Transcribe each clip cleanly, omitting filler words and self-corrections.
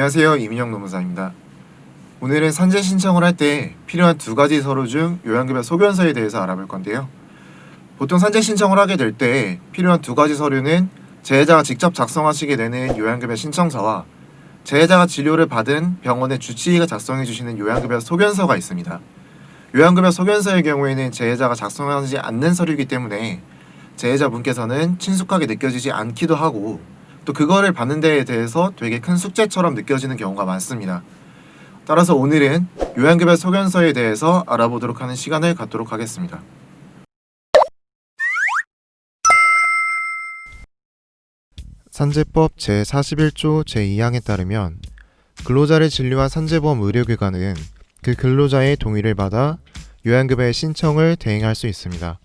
안녕하세요. 이민영 노무사입니다. 오늘은 산재 신청을 할 때 필요한 두 가지 서류 중 요양급여 소견서에 대해서 알아볼 건데요. 보통 산재 신청을 하게 될 때 필요한 두 가지 서류는 재해자가 직접 작성하시게 되는 요양급여 신청서와 재해자가 진료를 받은 병원의 주치의가 작성해 주시는 요양급여 소견서가 있습니다. 요양급여 소견서의 경우에는 재해자가 작성하지 않는 서류이기 때문에 재해자분께서는 친숙하게 느껴지지 않기도 하고 또 그거를 받는 데에 대해서 되게 큰 숙제처럼 느껴지는 경우가 많습니다. 따라서 오늘은 요양급여 소견서에 대해서 알아보도록 하는 시간을 갖도록 하겠습니다. 산재법 제41조 제2항에 따르면 근로자를 진료한 산재보험 의료기관은 그 근로자의 동의를 받아 요양급여의 신청을 대행할 수 있습니다.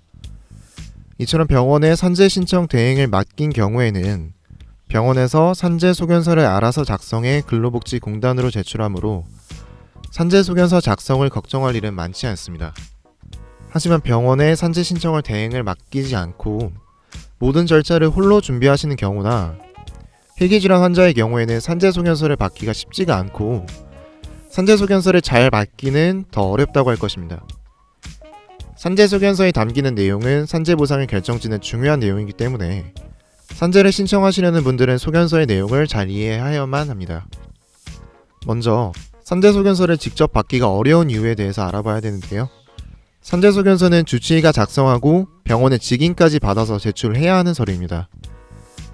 이처럼 병원에 산재 신청 대행을 맡긴 경우에는 병원에서 산재 소견서를 알아서 작성해 근로복지공단으로 제출하므로 산재 소견서 작성을 걱정할 일은 많지 않습니다. 하지만 병원에 산재 신청을 대행을 맡기지 않고 모든 절차를 홀로 준비하시는 경우나 희귀질환 환자의 경우에는 산재 소견서를 받기가 쉽지가 않고 산재 소견서를 잘 맡기는 더 어렵다고 할 것입니다. 산재 소견서에 담기는 내용은 산재 보상을 결정짓는 중요한 내용이기 때문에 산재를 신청하시려는 분들은 소견서의 내용을 잘 이해하여야만 합니다. 먼저 산재 소견서를 직접 받기가 어려운 이유에 대해서 알아봐야 되는데요. 산재 소견서는 주치의가 작성하고 병원의 직인까지 받아서 제출해야 하는 서류입니다.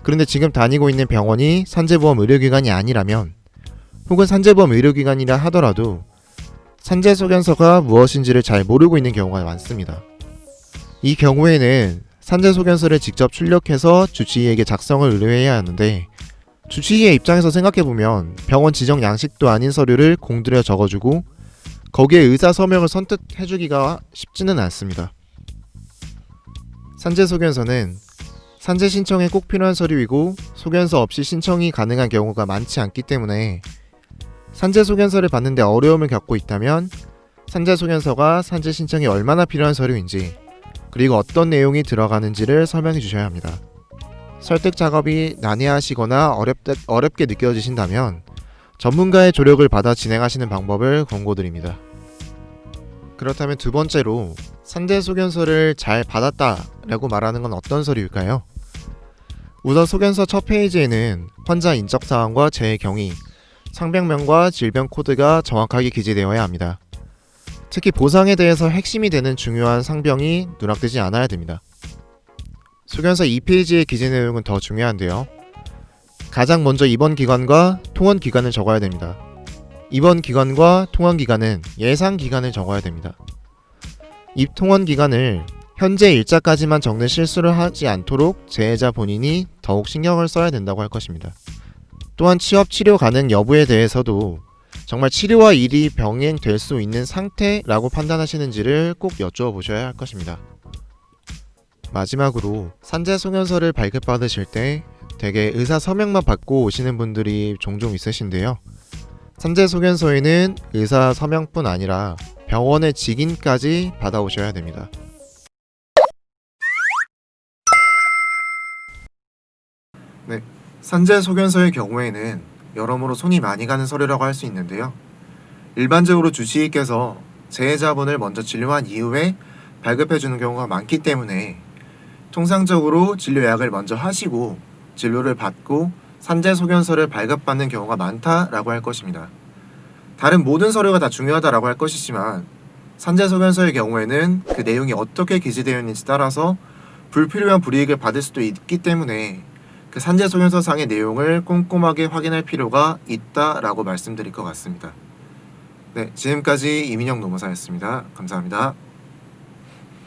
그런데 지금 다니고 있는 병원이 산재보험 의료기관이 아니라면 혹은 산재보험 의료기관이라 하더라도 산재 소견서가 무엇인지를 잘 모르고 있는 경우가 많습니다. 이 경우에는 산재 소견서를 직접 출력해서 주치의에게 작성을 의뢰해야 하는데 주치의의 입장에서 생각해보면 병원 지정 양식도 아닌 서류를 공들여 적어주고 거기에 의사 서명을 선뜻 해주기가 쉽지는 않습니다. 산재 소견서는 산재 신청에 꼭 필요한 서류이고 소견서 없이 신청이 가능한 경우가 많지 않기 때문에 산재 소견서를 받는데 어려움을 겪고 있다면 산재 소견서가 산재 신청에 얼마나 필요한 서류인지 그리고 어떤 내용이 들어가는지를 설명해 주셔야 합니다. 설득 작업이 난해하시거나 어렵게 느껴지신다면 전문가의 조력을 받아 진행하시는 방법을 권고드립니다. 그렇다면 두 번째로 산재 소견서를 잘 받았다라고 말하는 건 어떤 서류일까요? 우선 소견서 첫 페이지에는 환자 인적사항과 재해 경위, 상병명과 질병 코드가 정확하게 기재되어야 합니다. 특히 보상에 대해서 핵심이 되는 중요한 상병이 누락되지 않아야 됩니다. 소견서 2페이지의 기재 내용은 더 중요한데요. 가장 먼저 입원 기간과 통원 기간을 적어야 됩니다. 입원 기간과 통원 기간은 예상 기간을 적어야 됩니다. 입통원 기간을 현재 일자까지만 적는 실수를 하지 않도록 재해자 본인이 더욱 신경을 써야 된다고 할 것입니다. 또한 취업 치료 가능 여부에 대해서도 정말 치료와 일이 병행될 수 있는 상태라고 판단하시는지를 꼭 여쭈어 보셔야 할 것입니다. 마지막으로 산재 소견서를 발급받으실 때 대개 의사 서명만 받고 오시는 분들이 종종 있으신데요. 산재 소견서에는 의사 서명뿐 아니라 병원의 직인까지 받아오셔야 됩니다. 네, 산재 소견서의 경우에는 여러모로 손이 많이 가는 서류라고 할 수 있는데요. 일반적으로 주치의께서 재해자분을 먼저 진료한 이후에 발급해주는 경우가 많기 때문에 통상적으로 진료 예약을 먼저 하시고 진료를 받고 산재 소견서를 발급받는 경우가 많다라고 할 것입니다. 다른 모든 서류가 다 중요하다라고 할 것이지만 산재 소견서의 경우에는 그 내용이 어떻게 기재되어 있는지 따라서 불필요한 불이익을 받을 수도 있기 때문에 그 산재 소견서 상의 내용을 꼼꼼하게 확인할 필요가 있다라고 말씀드릴 것 같습니다. 네, 지금까지 이민영 노무사였습니다. 감사합니다.